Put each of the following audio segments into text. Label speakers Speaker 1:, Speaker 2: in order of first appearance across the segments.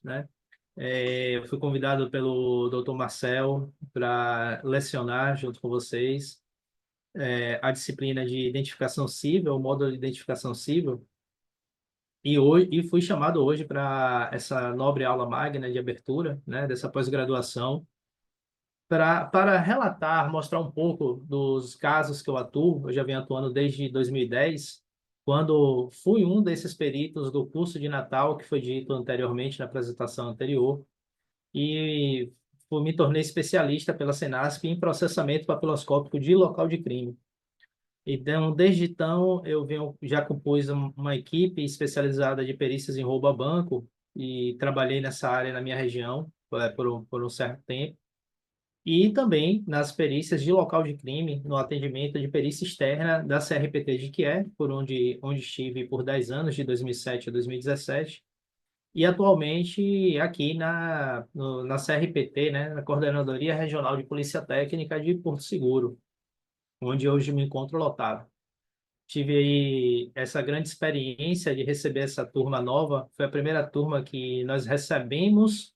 Speaker 1: né? Eu fui convidado pelo Dr. Marcel para lecionar junto com vocês a disciplina de identificação civil, o módulo de identificação civil, e fui chamado hoje para essa nobre aula magna de abertura, né, dessa pós-graduação, para relatar, mostrar um pouco dos casos que eu atuo. Eu já venho atuando desde 2010, quando fui um desses peritos do curso de Natal, que foi dito anteriormente na apresentação anterior, e me tornei especialista pela Senasp em processamento papiloscópico de local de crime. Então, desde então, já compus uma equipe especializada de perícias em roubo a banco e trabalhei nessa área na minha região por um certo tempo. E também nas perícias de local de crime, no atendimento de perícia externa da CRPT de Quié, onde estive por 10 anos, de 2007 a 2017, e atualmente aqui na CRPT, né, na Coordenadoria Regional de Polícia Técnica de Porto Seguro, onde hoje me encontro lotado. Tive aí essa grande experiência de receber essa turma nova. Foi a primeira turma que nós recebemos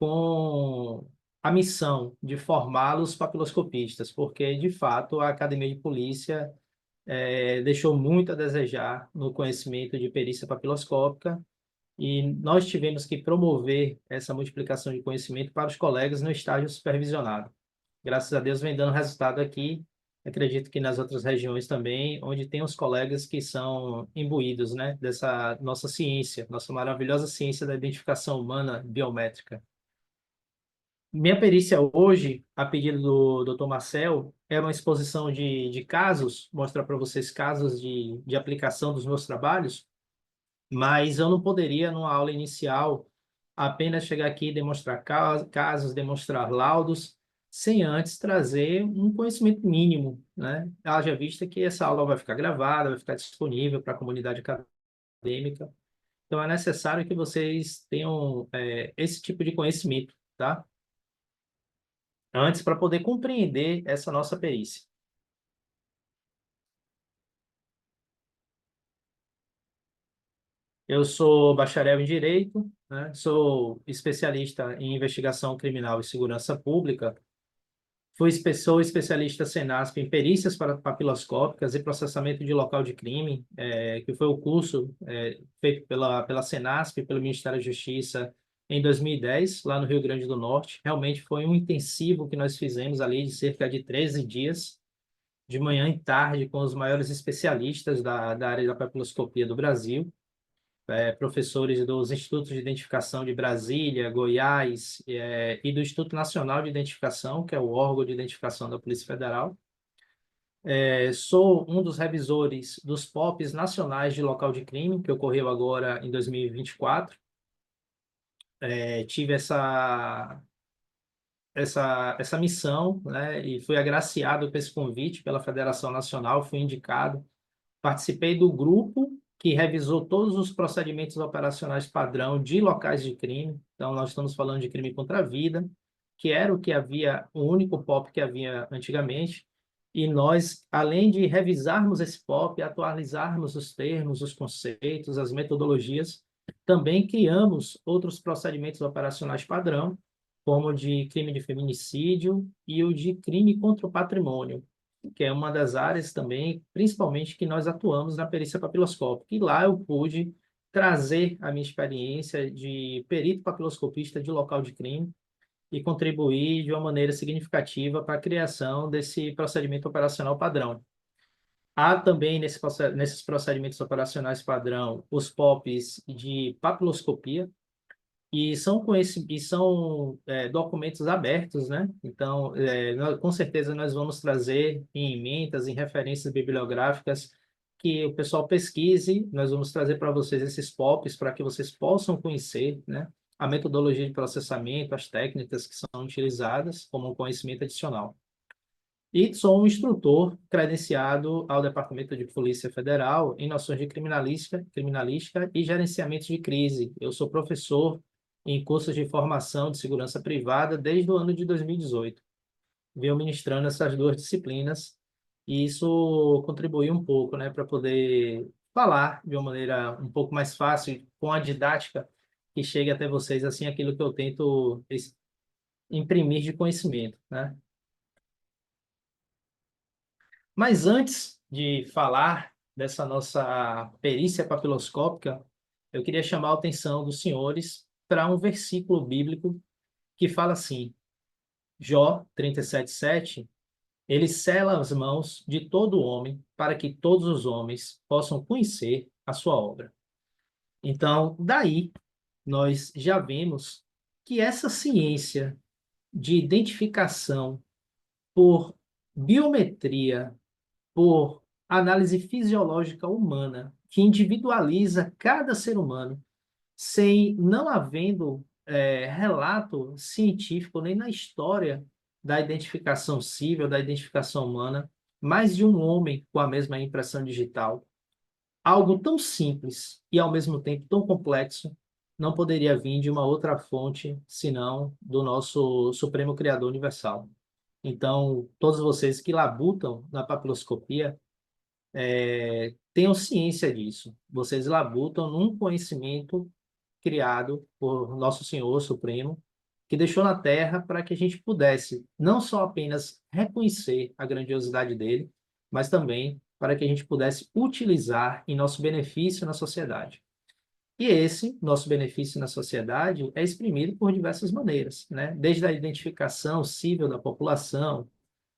Speaker 1: com a missão de formá-los papiloscopistas, porque, de fato, a Academia de Polícia deixou muito a desejar no conhecimento de perícia papiloscópica, e nós tivemos que promover essa multiplicação de conhecimento para os colegas no estágio supervisionado. Graças a Deus vem dando resultado aqui. Acredito que nas outras regiões também, onde tem os colegas que são imbuídos, né, dessa nossa ciência, nossa maravilhosa ciência da identificação humana biométrica. Minha perícia hoje, a pedido do Dr. Marcel, é uma exposição de casos, mostrar para vocês casos de aplicação dos meus trabalhos, mas eu não poderia, numa aula inicial, apenas chegar aqui e demonstrar casos, demonstrar laudos, sem antes trazer um conhecimento mínimo, né? Haja vista que essa aula vai ficar gravada, vai ficar disponível para a comunidade acadêmica. Então, é necessário que vocês tenham esse tipo de conhecimento, tá? Antes, para poder compreender essa nossa perícia. Eu sou bacharel em Direito, né? Sou especialista em investigação criminal e segurança pública. Sou especialista Senasp em perícias papiloscópicas e processamento de local de crime, que foi o curso feito pela Senasp, pelo Ministério da Justiça, em 2010, lá no Rio Grande do Norte. Realmente foi um intensivo que nós fizemos ali de cerca de 13 dias, de manhã e tarde, com os maiores especialistas da área da papiloscopia do Brasil, professores dos Institutos de Identificação de Brasília, Goiás, e do Instituto Nacional de Identificação, que é o órgão de identificação da Polícia Federal. Sou um dos revisores dos POPs nacionais de local de crime, que ocorreu agora em 2024. Tive essa missão, né, e fui agraciado com esse convite pela Federação Nacional, fui indicado. Participei do grupo que revisou todos os procedimentos operacionais padrão de locais de crime. Então, nós estamos falando de crime contra a vida, que era o que havia, o único POP que havia antigamente. E nós, além de revisarmos esse POP, atualizarmos os termos, os conceitos, as metodologias, também criamos outros procedimentos operacionais padrão, como o de crime de feminicídio e o de crime contra o patrimônio, que é uma das áreas também, principalmente, que nós atuamos na perícia papiloscópica. E lá eu pude trazer a minha experiência de perito papiloscopista de local de crime e contribuir de uma maneira significativa para a criação desse procedimento operacional padrão. Há também nesses procedimentos operacionais padrão os POPs de papiloscopia, e são documentos abertos, né? Então, com certeza nós vamos trazer em emendas, em referências bibliográficas, que o pessoal pesquise. Nós vamos trazer para vocês esses POPs para que vocês possam conhecer, né, a metodologia de processamento, as técnicas que são utilizadas como um conhecimento adicional. E sou um instrutor credenciado ao Departamento de Polícia Federal em noções de criminalística e gerenciamento de crise. Eu sou professor em cursos de formação de segurança privada desde o ano de 2018. Venho ministrando essas duas disciplinas, e isso contribuiu um pouco, né, para poder falar de uma maneira um pouco mais fácil, com a didática que chegue até vocês assim aquilo que eu tento imprimir de conhecimento, né? Mas antes de falar dessa nossa perícia papiloscópica, eu queria chamar a atenção dos senhores para um versículo bíblico que fala assim, Jó 37:7, ele sela as mãos de todo homem para que todos os homens possam conhecer a sua obra. Então, daí, nós já vemos que essa ciência de identificação por biometria, por análise fisiológica humana, que individualiza cada ser humano, sem não havendo relato científico nem na história da identificação civil, da identificação humana, mais de um homem com a mesma impressão digital. Algo tão simples e ao mesmo tempo tão complexo não poderia vir de uma outra fonte senão do nosso Supremo Criador Universal. Então, todos vocês que labutam na papiloscopia, tenham ciência disso. Vocês labutam num conhecimento criado por Nosso Senhor Supremo, que deixou na Terra para que a gente pudesse não só apenas reconhecer a grandiosidade dele, mas também para que a gente pudesse utilizar em nosso benefício na sociedade. E esse nosso benefício na sociedade é exprimido por diversas maneiras, né? Desde a identificação civil da população,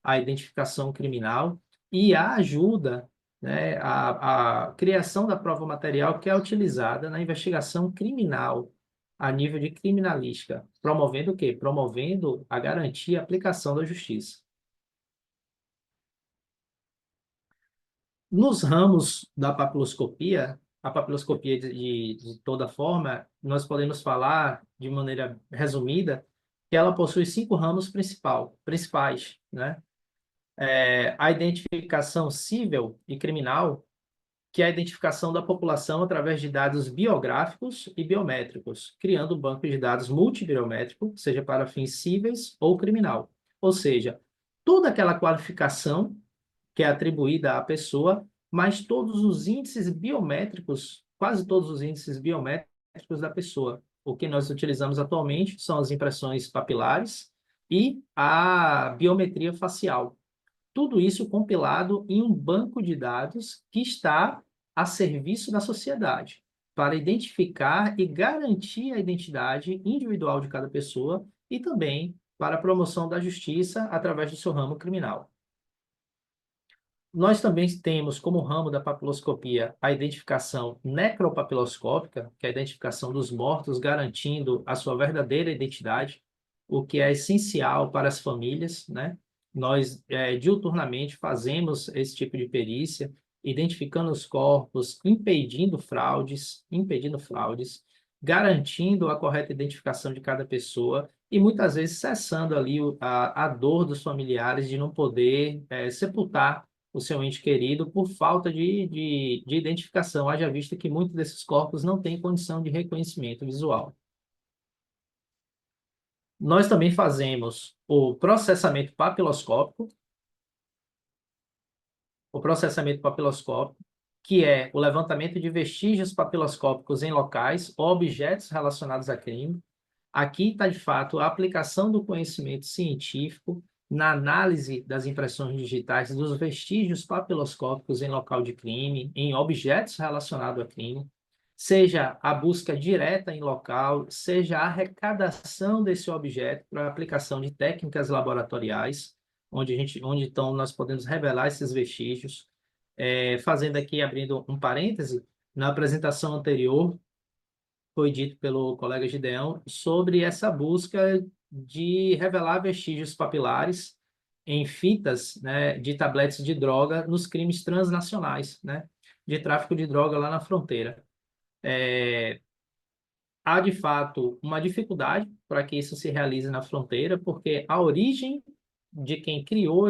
Speaker 1: a identificação criminal e a ajuda, né, a criação da prova material que é utilizada na investigação criminal a nível de criminalística, promovendo o quê? Promovendo a garantia e a aplicação da justiça. Nos ramos da papiloscopia, a papiloscopia de toda forma, nós podemos falar de maneira resumida que ela possui 5 ramos principais, né? A identificação civil e criminal, que é a identificação da população através de dados biográficos e biométricos, criando um banco de dados multibiométrico, seja para fins cíveis ou criminal. Ou seja, toda aquela qualificação que é atribuída à pessoa, mas todos os índices biométricos, quase todos os índices biométricos da pessoa. O que nós utilizamos atualmente são as impressões papilares e a biometria facial. Tudo isso compilado em um banco de dados que está a serviço da sociedade, para identificar e garantir a identidade individual de cada pessoa e também para a promoção da justiça através do seu ramo criminal. Nós também temos como ramo da papiloscopia a identificação necropapiloscópica, que é a identificação dos mortos, garantindo a sua verdadeira identidade, o que é essencial para as famílias, né? Nós, diuturnamente, fazemos esse tipo de perícia, identificando os corpos, impedindo fraudes, garantindo a correta identificação de cada pessoa e muitas vezes cessando ali a dor dos familiares de não poder sepultar o seu ente querido por falta de identificação, haja vista que muitos desses corpos não têm condição de reconhecimento visual. Nós também fazemos o processamento papiloscópico, que é o levantamento de vestígios papiloscópicos em locais ou objetos relacionados a crime. Aqui está, de fato, a aplicação do conhecimento científico na análise das impressões digitais dos vestígios papiloscópicos em local de crime, em objetos relacionados a crime, seja a busca direta em local, seja a arrecadação desse objeto para a aplicação de técnicas laboratoriais, onde então nós podemos revelar esses vestígios. Fazendo aqui, abrindo um parêntese, na apresentação anterior, foi dito pelo colega Gideão sobre essa busca de revelar vestígios papilares em fitas, né, de tabletes de droga nos crimes transnacionais, né, de tráfico de droga lá na fronteira. Há, de fato, uma dificuldade para que isso se realize na fronteira, porque a origem de quem criou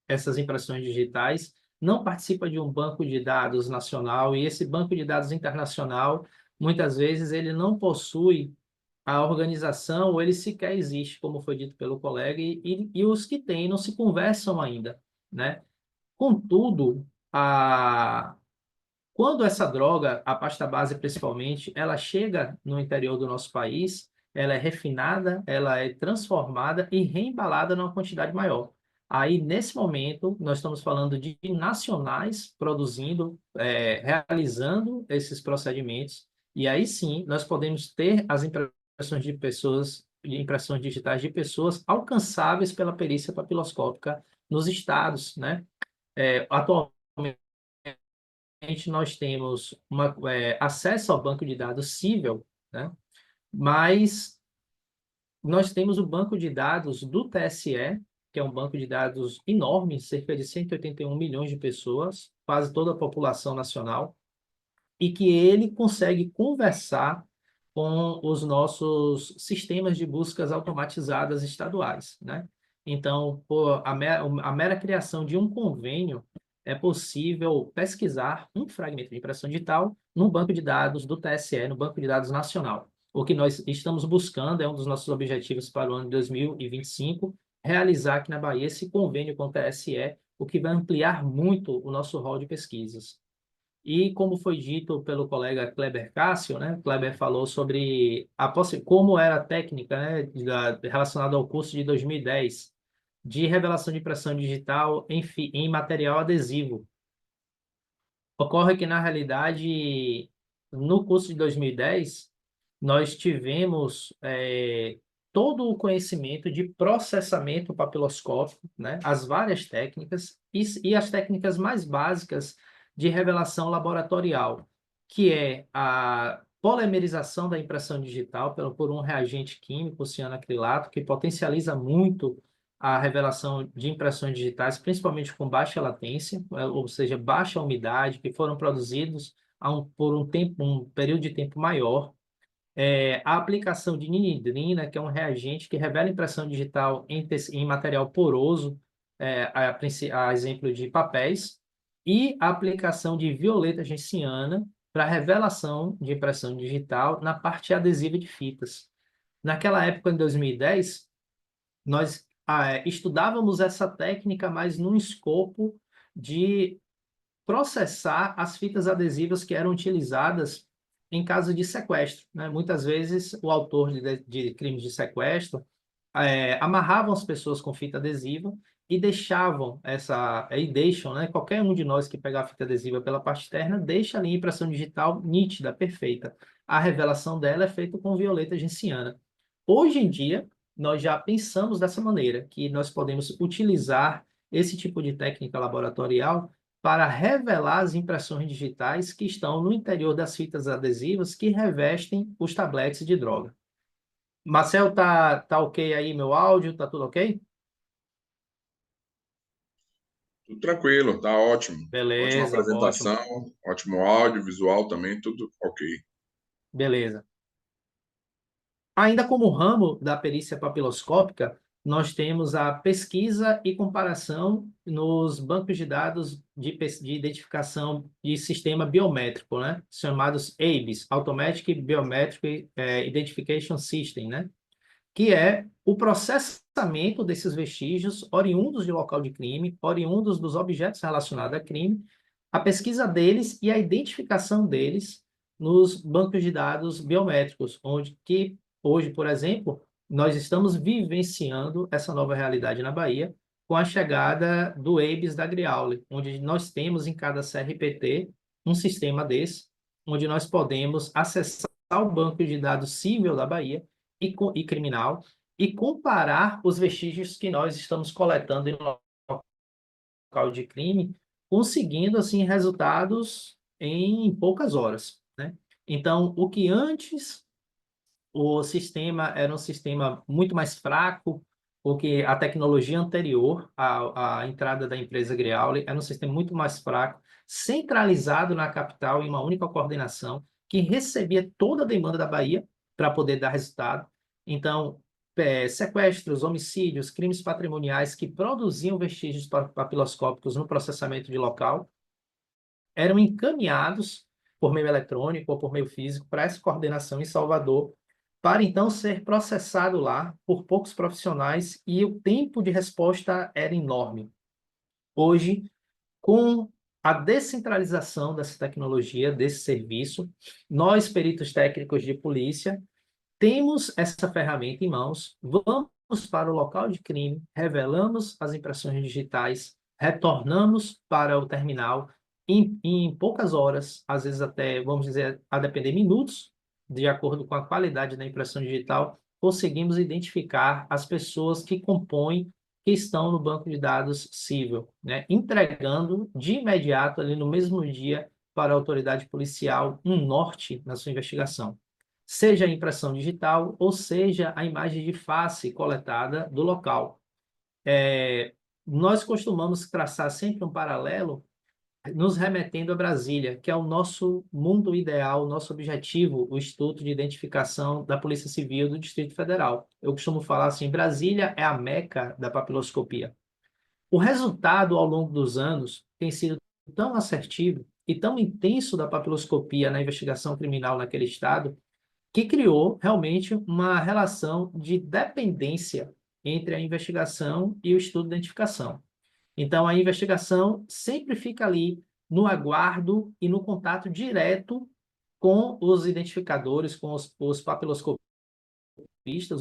Speaker 1: essas impressões digitais não participa de um banco de dados nacional, e esse banco de dados internacional, muitas vezes, ele não possui a organização, ou ele sequer existe, como foi dito pelo colega, e os que têm não se conversam ainda, né? Contudo, Quando essa droga, a pasta base principalmente, ela chega no interior do nosso país, ela é refinada, ela é transformada e reembalada numa quantidade maior. Aí, nesse momento, nós estamos falando de nacionais produzindo, realizando esses procedimentos, e aí sim nós podemos ter as impressões de pessoas, de impressões digitais de pessoas alcançáveis pela perícia papiloscópica nos estados, né? Atualmente, nós temos acesso ao banco de dados cível, né? Mas nós temos o banco de dados do TSE, que é um banco de dados enorme, cerca de 181 milhões de pessoas, quase toda a população nacional, e que ele consegue conversar com os nossos sistemas de buscas automatizadas estaduais, né? Então, por a mera criação de um convênio, é possível pesquisar um fragmento de impressão digital no banco de dados do TSE, no banco de dados nacional. O que nós estamos buscando, é um dos nossos objetivos para o ano de 2025, realizar aqui na Bahia esse convênio com o TSE, o que vai ampliar muito o nosso rol de pesquisas. E como foi dito pelo colega Kleber Cássio, né? Kleber falou sobre como era a técnica, né, relacionada ao curso de 2010 de revelação de impressão digital em material adesivo. Ocorre que, na realidade, no curso de 2010, nós tivemos todo o conhecimento de processamento papiloscópico, né? As várias técnicas e as técnicas mais básicas de revelação laboratorial, que é a polimerização da impressão digital por um reagente químico, o cianoacrilato, que potencializa muito a revelação de impressões digitais, principalmente com baixa latência, ou seja, baixa umidade, que foram produzidos por um período de tempo maior. A aplicação de ninidrina, que é um reagente que revela impressão digital em material poroso, a exemplo de papéis, e a aplicação de violeta genciana para revelação de impressão digital na parte adesiva de fitas. Naquela época, em 2010, nós estudávamos essa técnica, mas num escopo de processar as fitas adesivas que eram utilizadas em caso de sequestro, né? Muitas vezes o autor de crimes de sequestro amarravam as pessoas com fita adesiva e deixam, né? Qualquer um de nós que pegar a fita adesiva pela parte externa deixa ali a impressão digital nítida, perfeita. A revelação dela é feita com violeta genciana. Hoje em dia, nós já pensamos dessa maneira, que nós podemos utilizar esse tipo de técnica laboratorial para revelar as impressões digitais que estão no interior das fitas adesivas que revestem os tabletes de droga. Marcel, tá ok aí meu áudio? Tá tudo ok?
Speaker 2: Tudo tranquilo, tá ótimo. Ótima
Speaker 1: Beleza, ótimo.
Speaker 2: apresentação, ótimo áudio, visual também, tudo ok.
Speaker 1: Beleza. Ainda como ramo da perícia papiloscópica, nós temos a pesquisa e comparação nos bancos de dados de identificação de sistema biométrico, né? Chamados ABIS, Automatic Biometric Identification System, né? Que é o processamento desses vestígios oriundos de local de crime, oriundos dos objetos relacionados a crime, a pesquisa deles e a identificação deles nos bancos de dados biométricos, onde que hoje, por exemplo, nós estamos vivenciando essa nova realidade na Bahia com a chegada do EBS da Griaule, onde nós temos em cada CRPT um sistema desse, onde nós podemos acessar o banco de dados civil da Bahia e criminal e comparar os vestígios que nós estamos coletando em local de crime, conseguindo assim resultados em poucas horas, né? Então, o que antes o sistema era um sistema muito mais fraco, porque a tecnologia anterior à entrada da empresa Greaule era um sistema muito mais fraco, centralizado na capital em uma única coordenação, que recebia toda a demanda da Bahia para poder dar resultado. Então, sequestros, homicídios, crimes patrimoniais que produziam vestígios papiloscópicos no processamento de local eram encaminhados por meio eletrônico ou por meio físico para essa coordenação em Salvador, para então ser processado lá por poucos profissionais e o tempo de resposta era enorme. Hoje, com a descentralização dessa tecnologia, desse serviço. Nós, peritos técnicos de polícia, temos essa ferramenta em mãos, vamos para o local de crime, revelamos as impressões digitais, retornamos para o terminal em poucas horas, às vezes até, vamos dizer, a depender minutos, de acordo com a qualidade da impressão digital, conseguimos identificar as pessoas que compõem, que estão no banco de dados civil, né? Entregando de imediato, ali no mesmo dia, para a autoridade policial, um norte na sua investigação. Seja a impressão digital, ou seja a imagem de face coletada do local. Nós costumamos traçar sempre um paralelo nos remetendo a Brasília, que é o nosso mundo ideal, o nosso objetivo, o Instituto de Identificação da Polícia Civil do Distrito Federal. Eu costumo falar assim, Brasília é a meca da papiloscopia. O resultado, ao longo dos anos, tem sido tão assertivo e tão intenso da papiloscopia na investigação criminal naquele estado, que criou realmente uma relação de dependência entre a investigação e o estudo de identificação. Então, a investigação sempre fica ali no aguardo e no contato direto com os identificadores, com os papiloscopistas,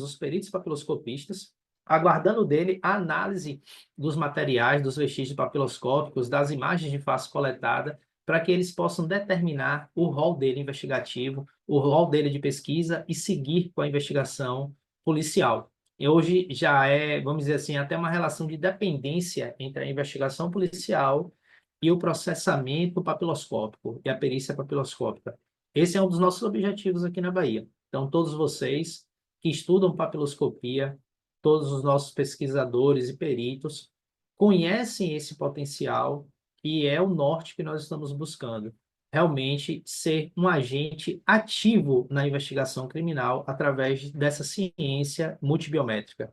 Speaker 1: os peritos papiloscopistas, aguardando dele a análise dos materiais, dos vestígios papiloscópicos, das imagens de face coletada, para que eles possam determinar o rol dele investigativo, o rol dele de pesquisa e seguir com a investigação policial. E hoje já é, vamos dizer assim, até uma relação de dependência entre a investigação policial e o processamento papiloscópico e a perícia papiloscópica. Esse é um dos nossos objetivos aqui na Bahia. Então, todos vocês que estudam papiloscopia, todos os nossos pesquisadores e peritos conhecem esse potencial e é o norte que nós estamos buscando. Realmente ser um agente ativo na investigação criminal através dessa ciência multibiométrica.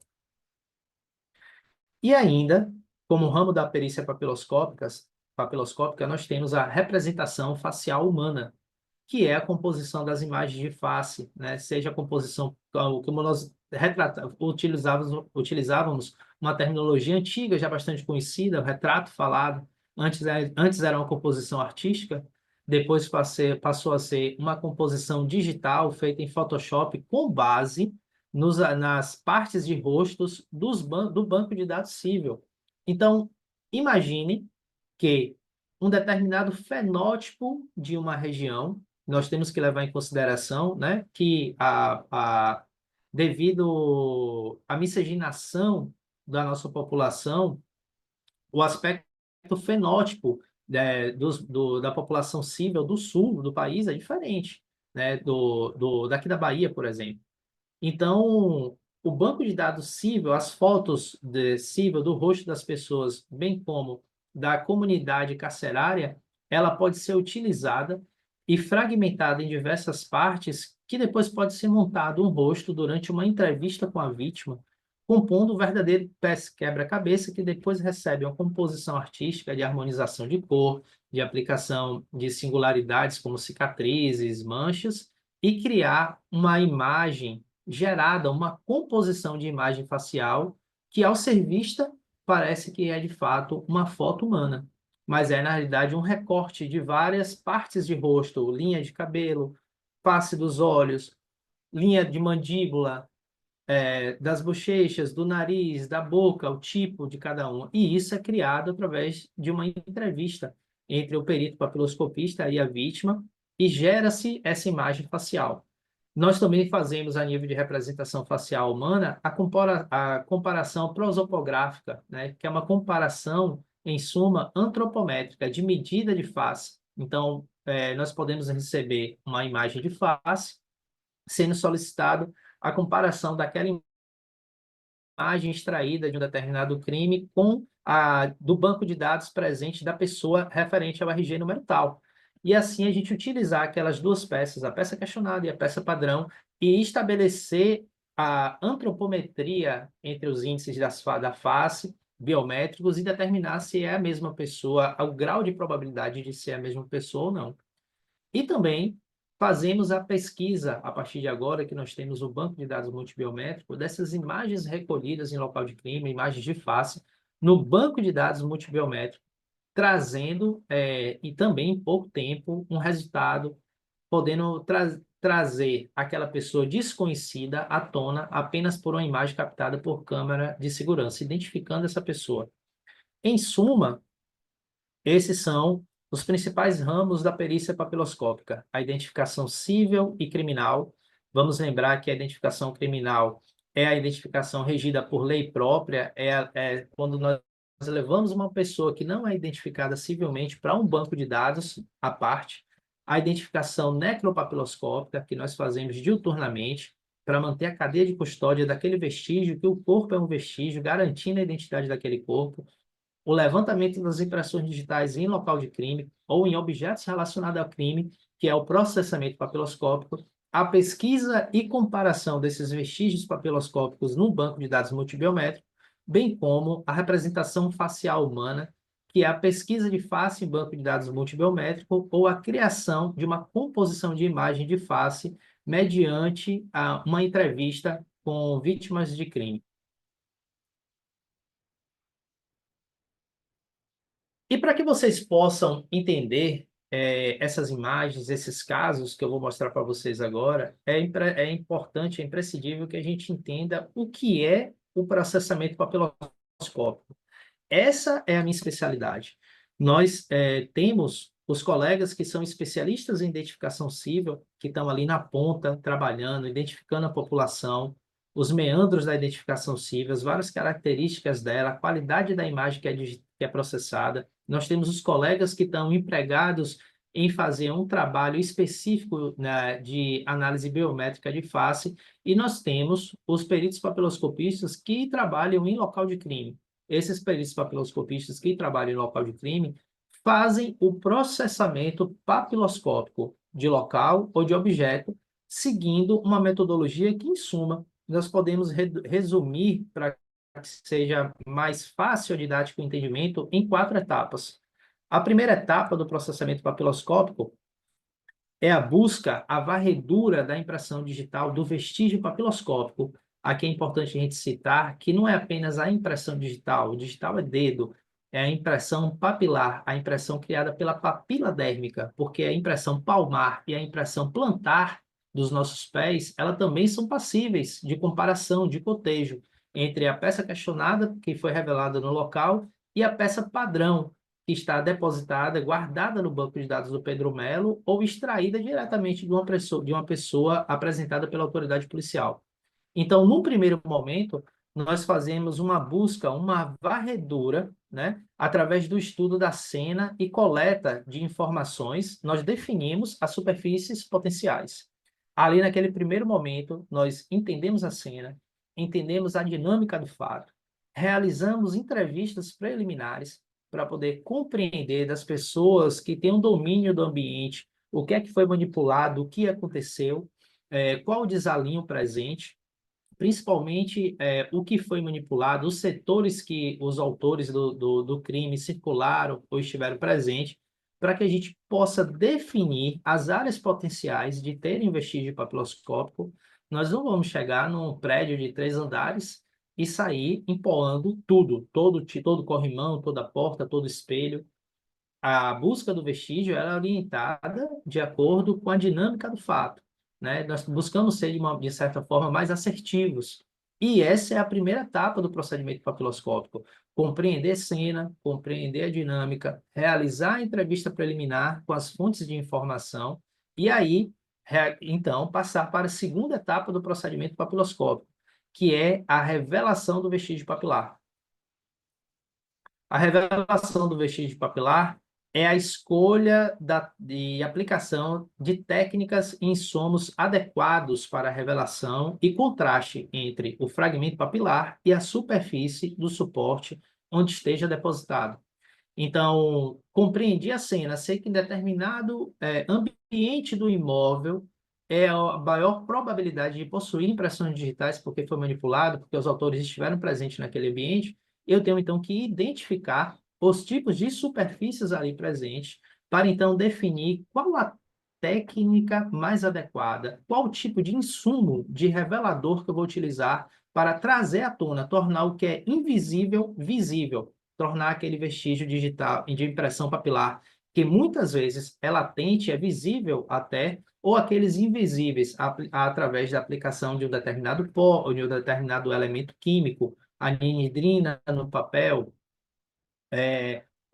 Speaker 1: E ainda, como ramo da perícia papiloscópica, nós temos a representação facial humana, que é a composição das imagens de face, né? Seja a composição, como nós utilizávamos uma terminologia antiga, já bastante conhecida, o retrato falado. Antes era uma composição artística, depois passou a ser uma composição digital feita em Photoshop com base nas partes de rostos do banco de dados civil. Então, imagine que um determinado fenótipo de uma região, nós temos que levar em consideração, né, que devido à miscigenação da nossa população, o aspecto fenótipo da população civil do sul do país é diferente, né, daqui da Bahia, por exemplo. Então, o banco de dados civil, as fotos de civil do rosto das pessoas, bem como da comunidade carcerária, ela pode ser utilizada e fragmentada em diversas partes, que depois pode ser montado um rosto durante uma entrevista com a vítima, compondo um verdadeiro quebra-cabeça que depois recebe uma composição artística de harmonização de cor, de aplicação de singularidades como cicatrizes, manchas, e criar uma imagem gerada, uma composição de imagem facial que, ao ser vista, parece que é de fato uma foto humana, mas é, na realidade, um recorte de várias partes de rosto, linha de cabelo, face dos olhos, linha de mandíbula, das bochechas, do nariz, da boca, o tipo de cada um. E isso é criado através de uma entrevista entre o perito papiloscopista e a vítima, e gera-se essa imagem facial. Nós também fazemos, a nível de representação facial humana, a comparação prosopográfica, né, que é uma comparação, em suma, antropométrica, de medida de face. Então, nós podemos receber uma imagem de face, sendo solicitado a comparação daquela imagem extraída de um determinado crime com a do banco de dados presente da pessoa referente ao RG número tal. E assim a gente utilizar aquelas duas peças, a peça questionada e a peça padrão, e estabelecer a antropometria entre os índices da face, biométricos, e determinar se é a mesma pessoa, o grau de probabilidade de ser a mesma pessoa ou não. E também fazemos a pesquisa, a partir de agora que nós temos o banco de dados multibiométrico, dessas imagens recolhidas em local de crime, imagens de face, no banco de dados multibiométrico, trazendo, e também em pouco tempo, um resultado, podendo trazer aquela pessoa desconhecida à tona apenas por uma imagem captada por câmera de segurança, identificando essa pessoa. Em suma, esses são os principais ramos da perícia papiloscópica: a identificação civil e criminal. Vamos lembrar que a identificação criminal é a identificação regida por lei própria, é quando nós levamos uma pessoa que não é identificada civilmente para um banco de dados à parte. A identificação necropapiloscópica, que nós fazemos diuturnamente, para manter a cadeia de custódia daquele vestígio, que o corpo é um vestígio, garantindo a identidade daquele corpo. O levantamento das impressões digitais em local de crime ou em objetos relacionados ao crime, que é o processamento papiloscópico, a pesquisa e comparação desses vestígios papiloscópicos num banco de dados multibiométrico, bem como a representação facial humana, que é a pesquisa de face em banco de dados multibiométrico ou a criação de uma composição de imagem de face mediante uma entrevista com vítimas de crime. E para que vocês possam entender essas imagens, esses casos que eu vou mostrar para vocês agora, é importante, é imprescindível que a gente entenda o que é o processamento papiloscópico. Essa é a minha especialidade. Nós temos os colegas que são especialistas em identificação civil, que estão ali na ponta, trabalhando, identificando a população, os meandros da identificação civil, as várias características dela, a qualidade da imagem que é processada. Nós temos os colegas que estão empregados em fazer um trabalho específico, né, de análise biométrica de face, e nós temos os peritos papiloscopistas que trabalham em local de crime. Esses peritos papiloscopistas que trabalham em local de crime fazem o processamento papiloscópico de local ou de objeto, seguindo uma metodologia que, em suma, nós podemos resumir para que seja mais fácil a didática e o entendimento em 4 etapas. A primeira etapa do processamento papiloscópico é a busca, a varredura da impressão digital do vestígio papiloscópico. Aqui é importante a gente citar que não é apenas a impressão digital, o digital é dedo, é a impressão papilar, a impressão criada pela papila dérmica, porque a impressão palmar e a impressão plantar dos nossos pés, elas também são passíveis de comparação, de cotejo, entre a peça questionada, que foi revelada no local, e a peça padrão, que está depositada, guardada no banco de dados do Pedro Melo ou extraída diretamente de uma pessoa apresentada pela autoridade policial. Então, no primeiro momento, nós fazemos uma busca, uma varredura, né, através do estudo da cena e coleta de informações, nós definimos as superfícies potenciais. Ali, naquele primeiro momento, nós entendemos a cena, entendemos a dinâmica do fato, realizamos entrevistas preliminares para poder compreender das pessoas que têm um domínio do ambiente, o que é que foi manipulado, o que aconteceu, qual o desalinho presente, principalmente o que foi manipulado, os setores que os autores do crime circularam ou estiveram presentes, para que a gente possa definir as áreas potenciais de terem vestígio papiloscópico. Nós não vamos chegar num prédio de 3 andares e sair empoando tudo, todo corrimão, toda porta, todo espelho. A busca do vestígio ela é orientada de acordo com a dinâmica do fato, né? Nós buscamos ser, de certa forma, mais assertivos. E essa é a primeira etapa do procedimento papiloscópico: compreender cena, compreender a dinâmica, realizar a entrevista preliminar com as fontes de informação e aí, então, passar para a segunda etapa do procedimento papiloscópico, que é a revelação do vestígio papilar. A revelação do vestígio papilar é a escolha de aplicação de técnicas e insumos adequados para a revelação e contraste entre o fragmento papilar e a superfície do suporte onde esteja depositado. Então, compreendi a cena, sei que em determinado ambiente do imóvel é a maior probabilidade de possuir impressões digitais porque foi manipulado, porque os autores estiveram presentes naquele ambiente. Eu tenho, então, que identificar os tipos de superfícies ali presentes para, então, definir qual a técnica mais adequada, qual o tipo de insumo, de revelador que eu vou utilizar para trazer à tona, tornar o que é invisível visível, tornar aquele vestígio digital de impressão papilar, que muitas vezes é latente, é visível até, ou aqueles invisíveis através da aplicação de um determinado pó ou de um determinado elemento químico, anidrina no papel,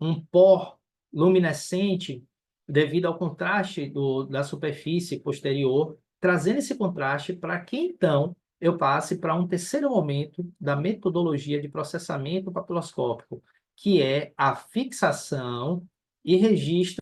Speaker 1: um pó luminescente devido ao contraste da superfície posterior, trazendo esse contraste para que então eu passe para um terceiro momento da metodologia de processamento papiloscópico, que é a fixação e registro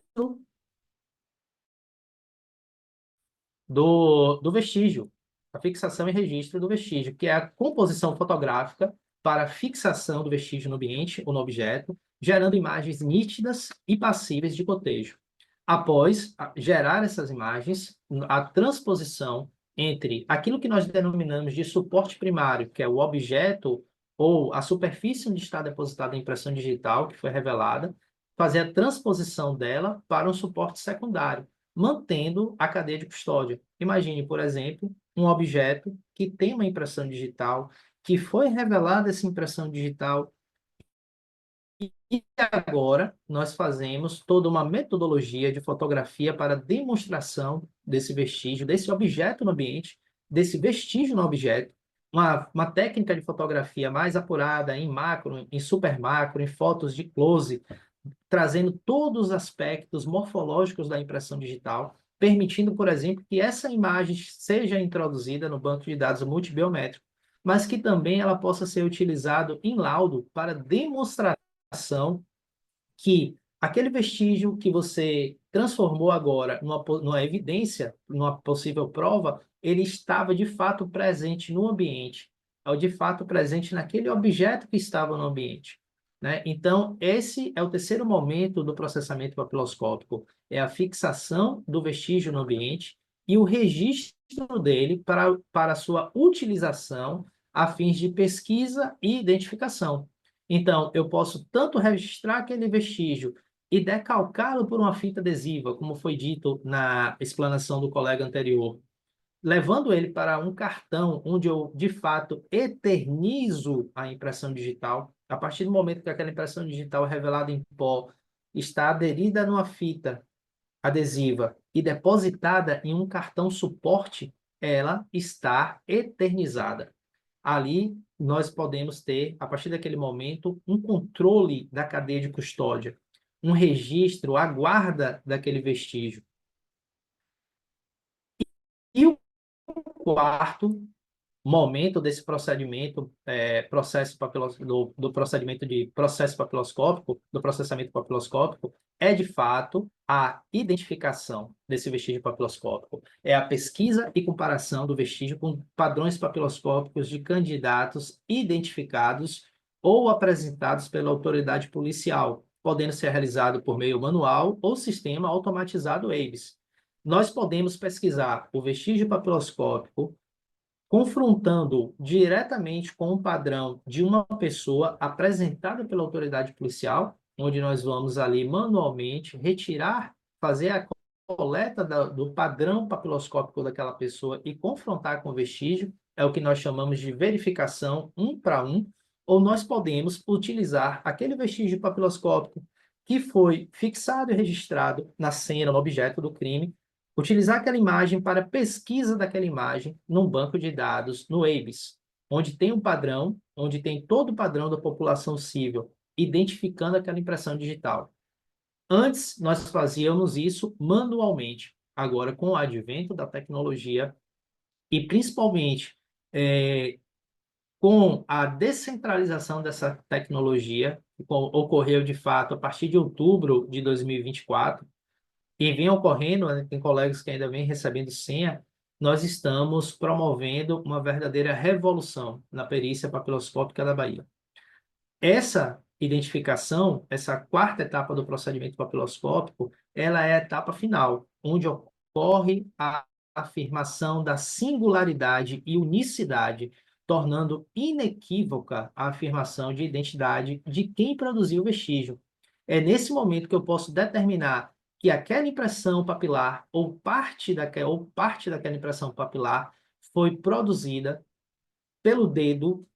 Speaker 1: do vestígio, a fixação e registro do vestígio, que é a composição fotográfica para a fixação do vestígio no ambiente ou no objeto, gerando imagens nítidas e passíveis de cotejo. Após gerar essas imagens, a transposição entre aquilo que nós denominamos de suporte primário, que é o objeto ou a superfície onde está depositada a impressão digital, que foi revelada, fazer a transposição dela para um suporte secundário, mantendo a cadeia de custódia. Imagine, por exemplo, um objeto que tem uma impressão digital, que foi revelada essa impressão digital, e agora nós fazemos toda uma metodologia de fotografia para demonstração desse vestígio, desse objeto no ambiente, desse vestígio no objeto, uma técnica de fotografia mais apurada em macro, em super macro, em fotos de close, trazendo todos os aspectos morfológicos da impressão digital, permitindo, por exemplo, que essa imagem seja introduzida no banco de dados multibiométrico, mas que também ela possa ser utilizada em laudo para demonstração que aquele vestígio que você transformou agora numa evidência, numa possível prova, ele estava de fato presente no ambiente, ou de fato presente naquele objeto que estava no ambiente, né? Então, esse é o terceiro momento do processamento papiloscópico, é a fixação do vestígio no ambiente e o registro dele para sua utilização a fins de pesquisa e identificação. Então, eu posso tanto registrar aquele vestígio e decalcá-lo por uma fita adesiva, como foi dito na explanação do colega anterior, levando ele para um cartão onde eu, de fato, eternizo a impressão digital. A partir do momento que aquela impressão digital revelada em pó está aderida numa fita adesiva e depositada em um cartão suporte, ela está eternizada. Ali nós podemos ter, a partir daquele momento, um controle da cadeia de custódia, um registro, a guarda daquele vestígio. E o quarto momento desse procedimento, do procedimento de processo papiloscópico, do processamento papiloscópico, é de fato a identificação desse vestígio papiloscópico. É a pesquisa e comparação do vestígio com padrões papiloscópicos de candidatos identificados ou apresentados pela autoridade policial, podendo ser realizado por meio manual ou sistema automatizado EIBS. Nós podemos pesquisar o vestígio papiloscópico confrontando diretamente com o padrão de uma pessoa apresentada pela autoridade policial, onde nós vamos ali manualmente retirar, fazer a coleta do padrão papiloscópico daquela pessoa e confrontar com o vestígio, é o que nós chamamos de verificação um para um, ou nós podemos utilizar aquele vestígio papiloscópico que foi fixado e registrado na cena, no objeto do crime, utilizar aquela imagem para pesquisa daquela imagem num banco de dados, no EIBS, onde tem um padrão, onde tem todo o padrão da população civil, identificando aquela impressão digital. Antes, nós fazíamos isso manualmente. Agora, com o advento da tecnologia e principalmente com a descentralização dessa tecnologia, que ocorreu de fato a partir de outubro de 2024, e vem ocorrendo, né, tem colegas que ainda vêm recebendo senha, nós estamos promovendo uma verdadeira revolução na perícia papiloscópica da Bahia. Essa identificação, essa quarta etapa do procedimento papiloscópico, ela é a etapa final, onde ocorre a afirmação da singularidade e unicidade, tornando inequívoca a afirmação de identidade de quem produziu o vestígio. É nesse momento que eu posso determinar que aquela impressão papilar ou parte daquela impressão papilar foi produzida pelo dedo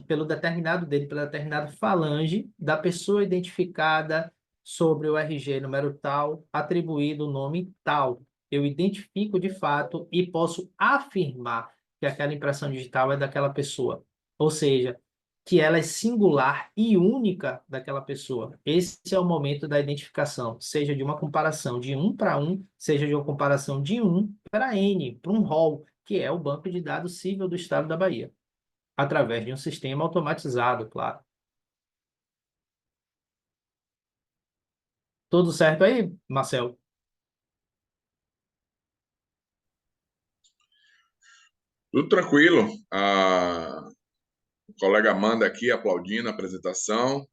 Speaker 1: pelo determinado dele, pela determinada falange da pessoa identificada sobre o RG número tal, atribuído o nome tal. Eu identifico de fato e posso afirmar que aquela impressão digital é daquela pessoa. Ou seja, que ela é singular e única daquela pessoa. Esse é o momento da identificação, seja de uma comparação de 1 para 1, seja de uma comparação de 1 para N, para um rol, que é o banco de dados civil do Estado da Bahia, através de um sistema automatizado, claro. Tudo certo aí, Marcel?
Speaker 2: Tudo tranquilo. O colega Amanda aqui aplaudindo a apresentação.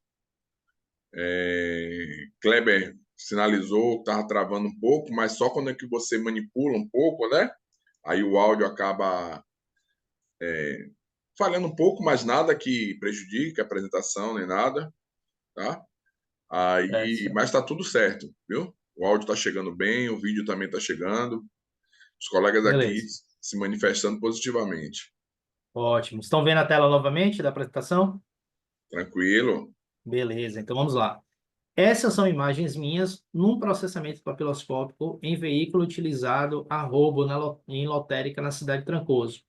Speaker 2: Kleber sinalizou que estava travando um pouco, mas só quando é que você manipula um pouco, né? Aí o áudio acaba falhando um pouco, mas nada que prejudique a apresentação nem nada, tá?
Speaker 1: É,
Speaker 2: Mas está tudo certo, viu? O áudio está chegando bem, o vídeo também está chegando. Os colegas aqui
Speaker 1: beleza.
Speaker 2: se manifestando positivamente.
Speaker 1: Ótimo. Estão vendo a tela novamente da apresentação?
Speaker 2: Tranquilo?
Speaker 1: Beleza, então vamos lá. Essas são imagens minhas num processamento papiloscópico em veículo utilizado a roubo em lotérica na cidade de Trancoso.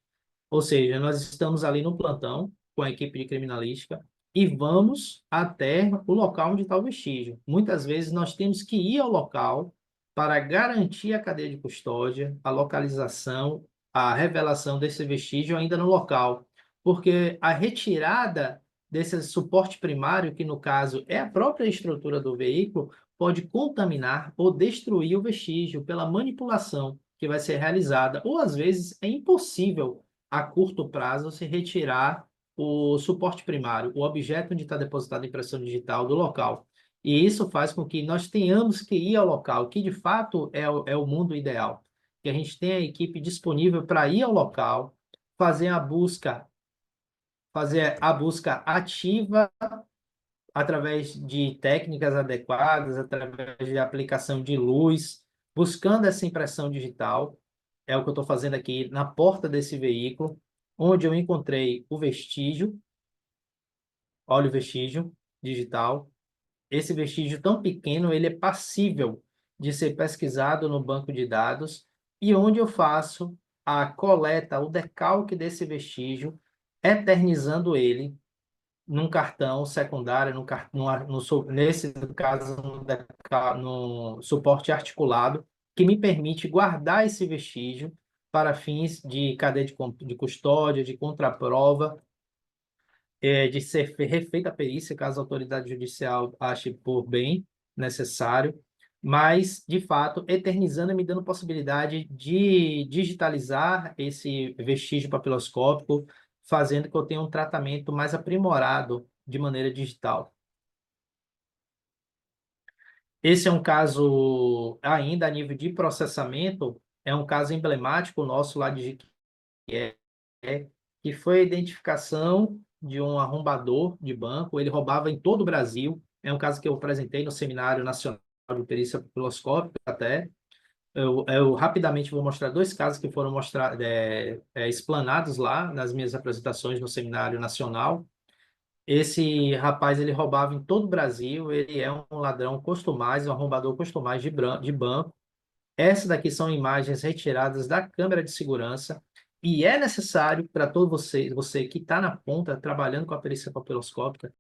Speaker 1: Ou seja, nós estamos ali no plantão com a equipe de criminalística e vamos até o local onde está o vestígio. Muitas vezes nós temos que ir ao local para garantir a cadeia de custódia, a localização, a revelação desse vestígio ainda no local, porque a retirada desse suporte primário, que no caso é a própria estrutura do veículo, pode contaminar ou destruir o vestígio pela manipulação que vai ser realizada, ou às vezes é impossível a curto prazo se retirar o suporte primário, o objeto onde está depositada a impressão digital do local. E isso faz com que nós tenhamos que ir ao local, que de fato é o mundo ideal. Que a gente tenha a equipe disponível para ir ao local, fazer fazer a busca ativa através de técnicas adequadas, através de aplicação de luz, buscando essa impressão digital. É o que eu estou fazendo aqui na porta desse veículo, onde eu encontrei o vestígio, olha o vestígio digital. Esse vestígio tão pequeno, ele é passível de ser pesquisado no banco de dados e onde eu faço a coleta, o decalque desse vestígio, eternizando ele num cartão secundário, nesse caso, no suporte articulado, que me permite guardar esse vestígio para fins de cadeia de custódia, de contraprova, de ser refeita a perícia, caso a autoridade judicial ache por bem necessário, mas, de fato, eternizando e me dando possibilidade de digitalizar esse vestígio papiloscópico, fazendo que eu tenha um tratamento mais aprimorado de maneira digital. Esse é um caso, ainda a nível de processamento, é um caso emblemático nosso lá de Jequié, que foi a identificação de um arrombador de banco. Ele roubava em todo o Brasil. É um caso que eu apresentei no Seminário Nacional de Perícia Papiloscópica até. Eu rapidamente vou mostrar dois casos que foram explanados lá nas minhas apresentações no Seminário Nacional. Esse rapaz, ele roubava em todo o Brasil. Ele é um ladrão costumaz, um arrombador costumaz de banco. Essas daqui são imagens retiradas da câmera de segurança e é necessário para todo você que está na ponta, trabalhando com a perícia papiloscópica,